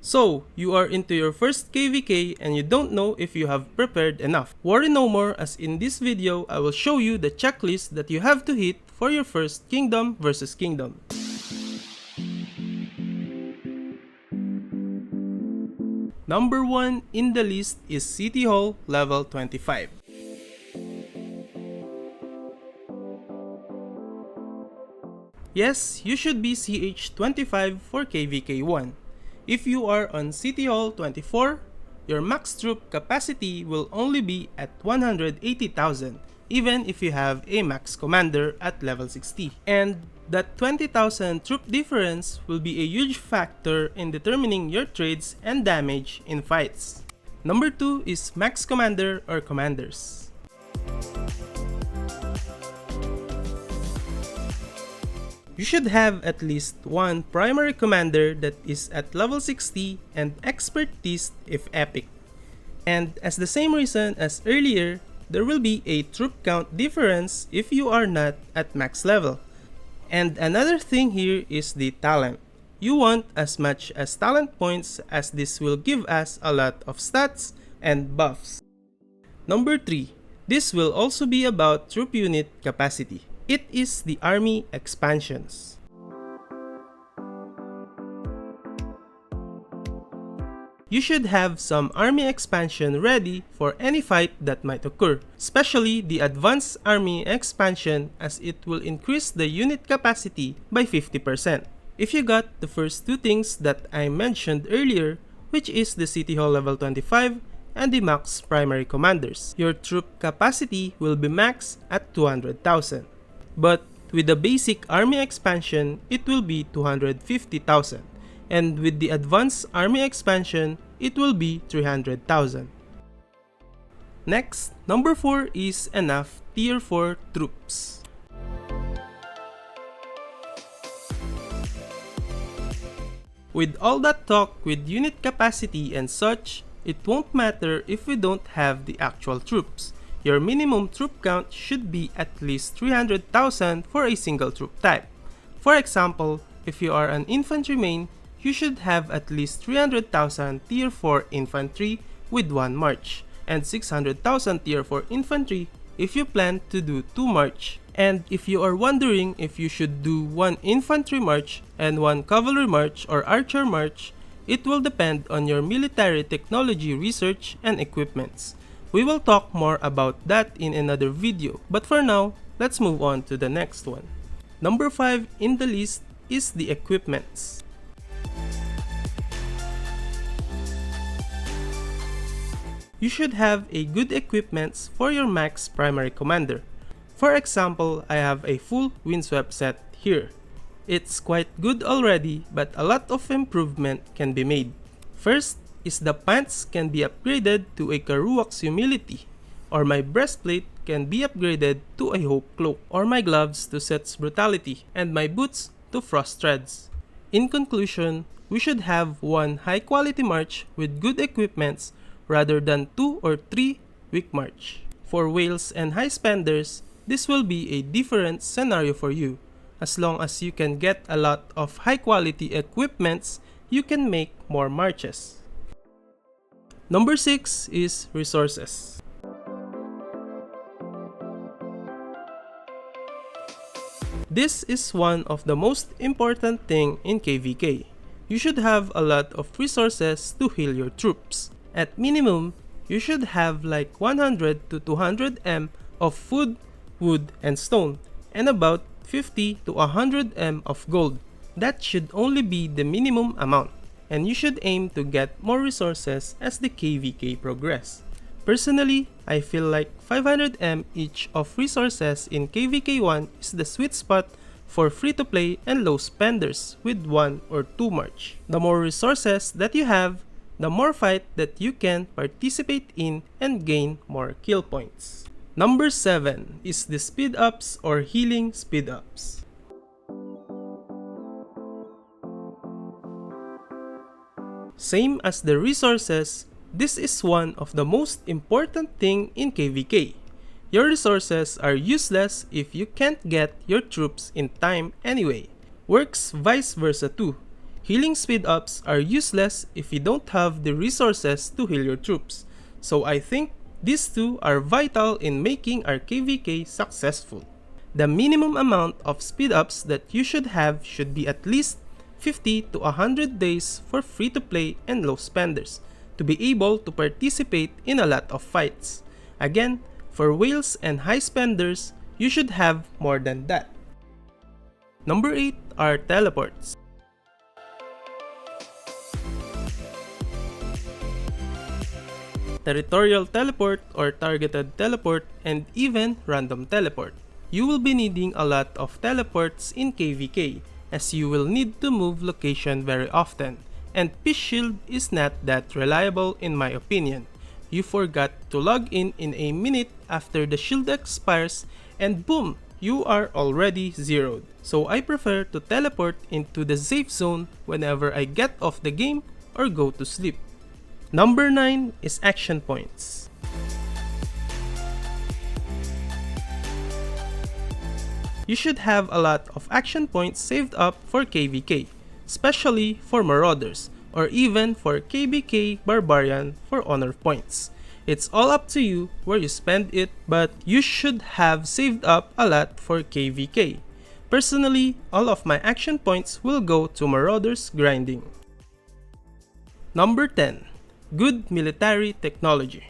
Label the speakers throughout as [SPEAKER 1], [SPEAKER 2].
[SPEAKER 1] So, you are into your first KVK and you don't know if you have prepared enough. Worry no more, as in this video, I will show you the checklist that you have to hit for your first Kingdom versus Kingdom. Number 1 in the list is City Hall level 25. Yes, you should be CH25 for KVK1. If you are on City Hall 24, your max troop capacity will only be at 180,000, even if you have a max commander at level 60. And that 20,000 troop difference will be a huge factor in determining your trades and damage in fights. Number 2 is max commander or commanders. You should have at least one primary commander that is at level 60 and expertise if epic. And as the same reason as earlier, there will be a troop count difference if you are not at max level. And another thing here is the talent. You want as much as talent points, as this will give us a lot of stats and buffs. Number 3. This will also be about troop unit capacity. It is the army expansions. You should have some army expansion ready for any fight that might occur, especially the advanced army expansion, as it will increase the unit capacity by 50%. If you got the first two things that I mentioned earlier, which is the City Hall level 25 and the max primary commanders, your troop capacity will be maxed at 200,000. But with the basic army expansion, it will be 250,000. And with the advanced army expansion, it will be 300,000. Next, number 4 is enough tier 4 troops. With all that talk with unit capacity and such, it won't matter if we don't have the actual troops. Your minimum troop count should be at least 300,000 for a single troop type. For example, if you are an infantry main, you should have at least 300,000 tier 4 infantry with 1 march, and 600,000 tier 4 infantry if you plan to do 2 march. And if you are wondering if you should do 1 infantry march and 1 cavalry march or archer march, it will depend on your military technology research and equipments. We will talk more about that in another video, but for now, let's move on to the next one. Number 5 in the list is the equipments. You should have a good equipments for your max primary commander. For example, I have a full windswept set here. It's quite good already, but a lot of improvement can be made. First is the pants can be upgraded to a Karuak's humility, or my breastplate can be upgraded to a hope cloak, or my gloves to Set's brutality, and my boots to frost treads. In conclusion, we should have 1 high quality march with good equipments rather than 2 or 3 weak march. For whales and high spenders, this will be a different scenario for you. As long as you can get a lot of high quality equipments, you can make more marches. Number 6 is resources. This is one of the most important thing in KVK. You should have a lot of resources to heal your troops. At minimum, you should have like 100 to 200 M of food, wood, and stone, and about 50 to 100 M of gold. That should only be the minimum amount, and you should aim to get more resources as the KVK progress. Personally, I feel like 500 M each of resources in KVK1 is the sweet spot for free-to-play and low spenders with 1 or 2 march. The more resources that you have, the more fight that you can participate in and gain more kill points. Number 7 is the speed ups or healing speed ups. Same as the resources, this is one of the most important thing in KVK. Your resources are useless if you can't get your troops in time anyway. Works vice versa too. Healing speed ups are useless if you don't have the resources to heal your troops, so I think these two are vital in making our KVK successful. The minimum amount of speed ups that you should have should be at least 50 to 100 days for free to play and low spenders to be able to participate in a lot of fights. Again, for whales and high spenders, you should have more than that. Number 8 are teleports. Territorial teleport or targeted teleport, and even random teleport. You will be needing a lot of teleports in KVK as you will need to move location very often, and Peace Shield is not that reliable in my opinion. You forgot to log in a minute after the shield expires and boom, you are already zeroed. So I prefer to teleport into the safe zone whenever I get off the game or go to sleep. Number 9 is action points. You should have a lot of action points saved up for KVK, especially for Marauders, or even for KVK Barbarian for honor points. It's all up to you where you spend it, but you should have saved up a lot for KVK. Personally, all of my action points will go to Marauders grinding. Number 10. Good military technology.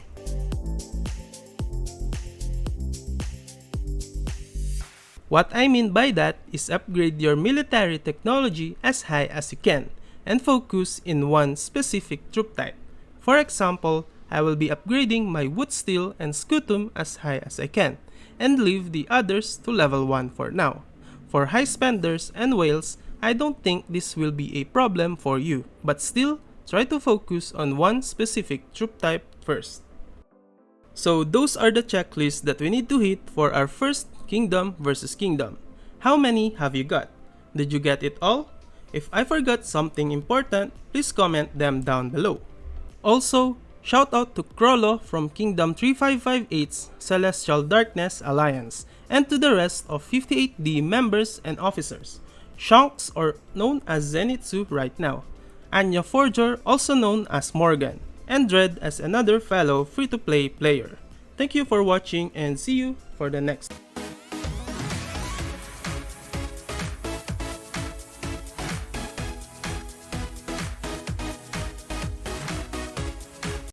[SPEAKER 1] What I mean by that is upgrade your military technology as high as you can and focus in one specific troop type. For example, I will be upgrading my Wood Steel and Scutum as high as I can and leave the others to level 1 for now. For high spenders and whales, I don't think this will be a problem for you, but still, try to focus on one specific troop type first. So those are the checklists that we need to hit for our first Kingdom versus Kingdom. How many have you got? Did you get it all? If I forgot something important, please comment them down below. Also, shout out to Krollo from Kingdom 3558's Celestial Darkness Alliance and to the rest of 58D members and officers. Shanks, or known as Zenitsu right now, Anya Forger, also known as Morgan, and Dread as another fellow free-to-play player. Thank you for watching and see you for the next.